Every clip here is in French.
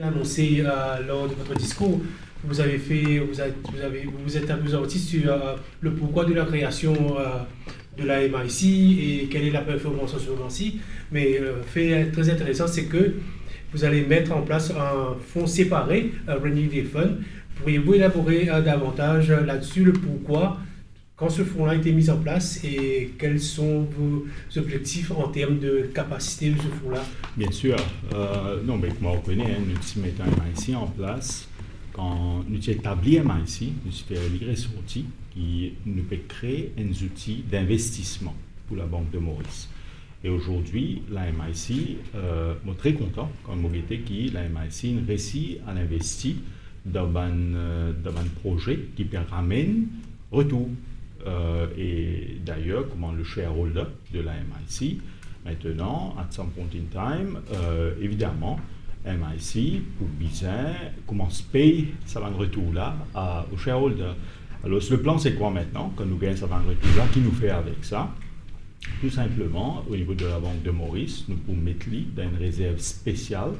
Annoncé lors de votre discours, vous avez fait, vous êtes appesanti sur le pourquoi de la création de la MIC et quelle est la performance en ce moment-ci. Mais fait très intéressant, c'est que vous allez mettre en place un fonds séparé, un Rainy Day Fund. Pourriez-vous élaborer davantage là-dessus le pourquoi quand ce fonds-là a été mis en place et quels sont vos objectifs en termes de capacité de ce fonds-là? Bien sûr. Non, mais comme on connaît, nous mettons un MIC en place. Quand nous établissons un MIC, nous faisons des ressources qui nous peut créer un outil d'investissement pour la Banque de Maurice. Et aujourd'hui, la MIC, je suis très content quand vous voyez que la MIC réussit à investir dans un projet qui permet retour. Et d'ailleurs, comment le shareholder de la MIC, maintenant, at some point in time, évidemment, MIC, pour bien, commence à payer ça va retour-là au shareholder. Alors, le plan, c'est quoi maintenant, quand nous gagnons ça va retour-là, qui nous fait avec ça? Tout simplement, au niveau de la Banque de Maurice, nous pouvons mettre dans une réserve spéciale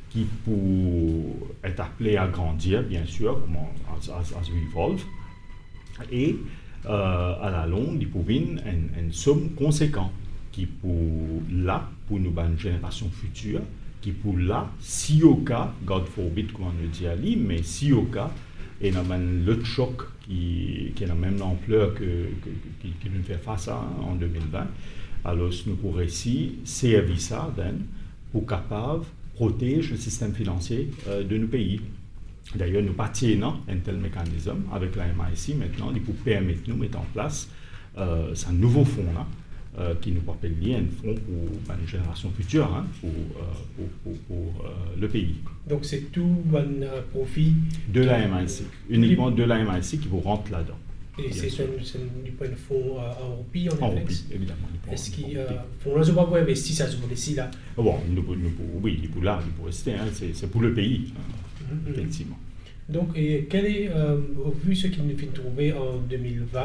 qui peut être appelée à grandir, bien sûr, comme as we evolve. Et à la longue, il peut avoir une somme conséquente qui peut là, pour nous, une génération future, qui peut là, si au cas, God forbid, comme on le dit à lui, mais si au cas, et dans le choc qui est la même ampleur qui nous fait face à en 2020, alors nous pourrions ici servir ça pour capable protéger le système financier de nos pays. D'ailleurs, nous partageons un tel mécanisme avec la MIC maintenant, qui peut permettre de nous mettre en place ce nouveau fonds-là, qui nous appelle un fonds pour une génération future, pour le pays. Donc c'est tout un profit de la MIC, uniquement de la MIC qui vous rentre là-dedans. Et c'est un fonds en roupies, en effet. Évidemment. Est-ce qu'il faut ne pas investir ça sur ici là? Bon, oui, il peut rester, c'est pour le pays, effectivement. Donc, quel est, au vu ce qu'il nous fait trouver en 2020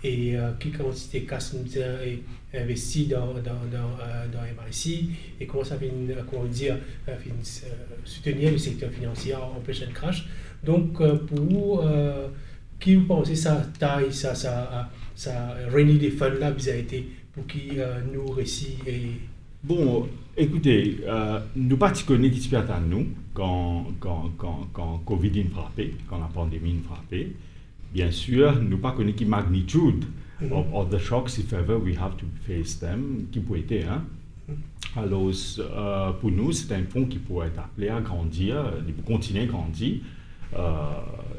et quelle quantité cash nous a investi dans MIC et comment ça fait soutenir le secteur financier en pleine crash. Donc, pour qui vous pensez ça taille, ça Rainy Day Fund là, vous a été pour qui nous récit et... Bon, écoutez, nous pas connaissons qui se fait à nous quand Covid a frappé, quand la pandémie a frappé. Bien sûr, nous pas connaissons la magnitude of the shocks if ever we have to face them, qui peut être. Alors, pour nous, c'est un fonds qui pourrait être appelé à grandir, il peut continuer à grandir.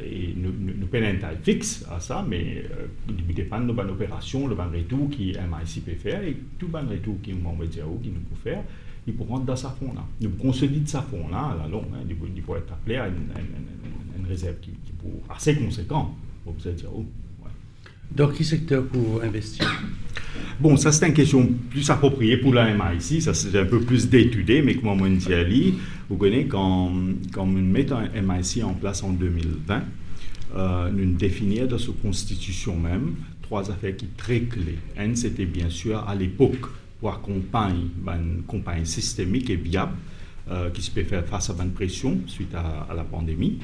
Et nous prenons un taille fixe à ça, mais il dépend de nos opérations, le bon retour qui MIC peut faire et tout le bon retour qui nous peut faire, il peut rentrer dans sa fonds là. Nous consolidons sa fonds là à la longue, il peut être appelé à une réserve qui est assez conséquente, pour vous dire. Dans quel secteur pour investir? Bon, ça c'est une question plus appropriée pour la MIC, ça c'est un peu plus d'étudier, mais comme on dit à lui, vous connaissez, quand nous mettons un MIC en place en 2020, nous définissons dans sa constitution même 3 affaires qui sont très clés. Un, c'était bien sûr à l'époque pour accompagner une campagne systémique et viable qui se peut faire face à une pression suite à la pandémie.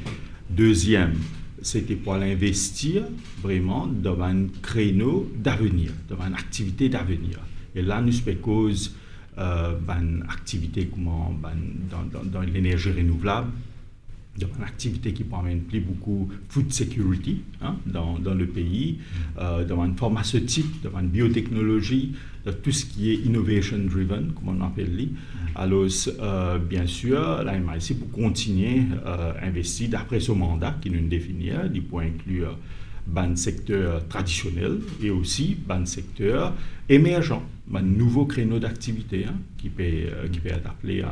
Deuxième, c'était pour investir vraiment dans un créneau d'avenir, dans une activité d'avenir. Et là, nous sommes cause d'une activité dans l'énergie renouvelable, dans une activité qui permet plus beaucoup food security dans le pays, dans une pharmaceutique, dans une biotechnologie, dans tout ce qui est innovation driven, comme on appelle. Alors, bien sûr, la MIC pour continuer à investir d'après ce mandat qui nous définit, il peut inclure un secteur traditionnel et aussi un secteur émergent, un nouveau créneau d'activité qui peut être appelé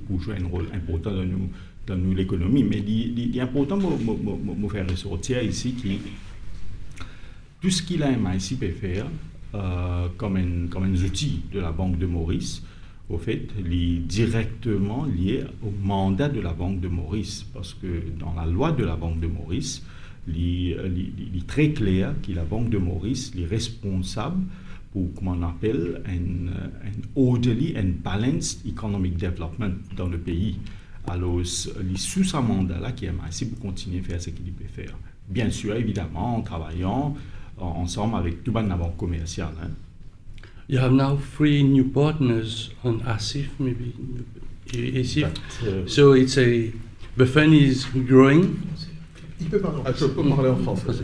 pour jouer un rôle important dans l'économie. Mais il est important de me faire ressortir ici que tout ce qu'il a MIC peut faire comme un outil de la Banque de Maurice, au fait, il est directement lié au mandat de la Banque de Maurice, parce que dans la loi de la Banque de Maurice, il est très clair que la Banque de Maurice est responsable pour, comment on appelle, un orderly and balanced economic development dans le pays. Alors, les sous ce mandat-là qui est MIC pour continuer à faire ce qu'il peut faire. Bien sûr, évidemment, en travaillant ensemble avec tout le monde commercial. Hein. You have now 3 new partners on ASIF, maybe. ASIF. So it's the fund is growing. Il peut parler en français. Je peux parler en français.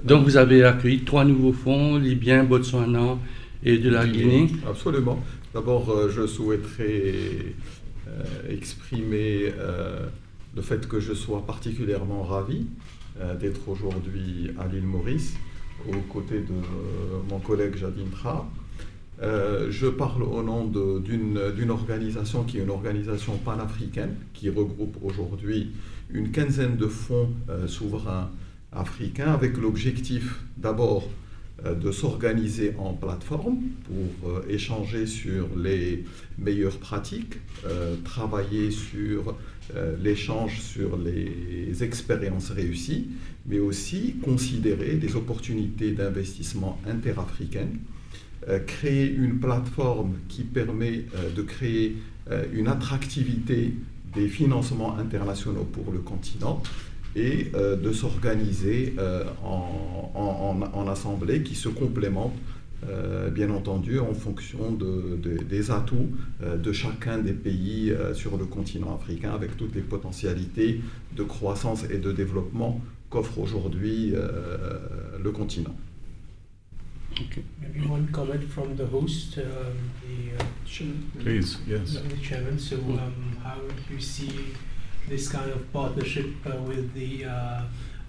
Donc vous avez accueilli 3 nouveaux fonds, Libyen, Botswana et de la Guinée. Absolument. D'abord, je souhaiterais exprimer le fait que je sois particulièrement ravi d'être aujourd'hui à l'île Maurice, aux côtés de mon collègue Jadine Tra. Je parle au nom d'une organisation qui est une organisation panafricaine qui regroupe aujourd'hui une quinzaine de fonds souverains africains avec l'objectif d'abord de s'organiser en plateforme pour échanger sur les meilleures pratiques, travailler sur l'échange sur les expériences réussies, mais aussi considérer des opportunités d'investissement interafricaines, créer une plateforme qui permet de créer une attractivité des financements internationaux pour le continent et de s'organiser en assemblées qui se complémentent, bien entendu, en fonction des atouts de chacun des pays sur le continent africain, avec toutes les potentialités de croissance et de développement qu'offre aujourd'hui le continent. Okay. Maybe one comment from the host, Please, yes. The chairman. So, how do you see this kind of partnership with the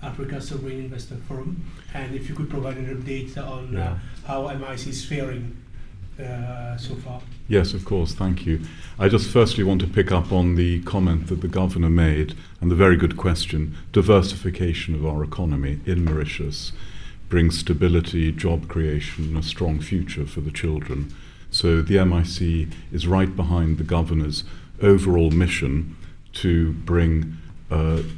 Africa Sovereign Investor Forum? And if you could provide an update on how MIC is faring so far. Yes, of course, thank you. I just firstly want to pick up on the comment that the Governor made, and the very good question. Diversification of our economy in Mauritius brings stability, job creation, and a strong future for the children. So the MIC is right behind the Governor's overall mission to bring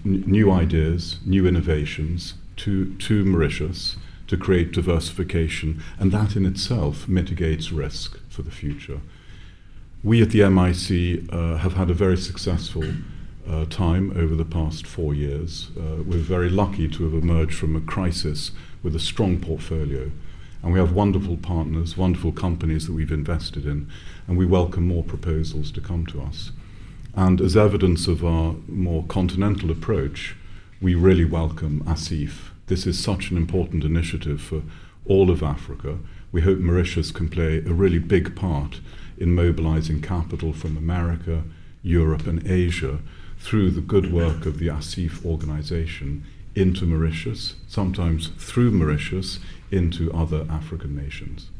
new ideas, new innovations to Mauritius, to create diversification, and that in itself mitigates risk for the future. We at the MIC have had a very successful time over the past 4 years. We're very lucky to have emerged from a crisis with a strong portfolio, and we have wonderful partners, wonderful companies that we've invested in, and we welcome more proposals to come to us. And as evidence of our more continental approach, we really welcome ASIF. This is such an important initiative for all of Africa. We hope Mauritius can play a really big part in mobilizing capital from America, Europe and Asia through the good work of the ASIF organization into Mauritius, sometimes through Mauritius into other African nations.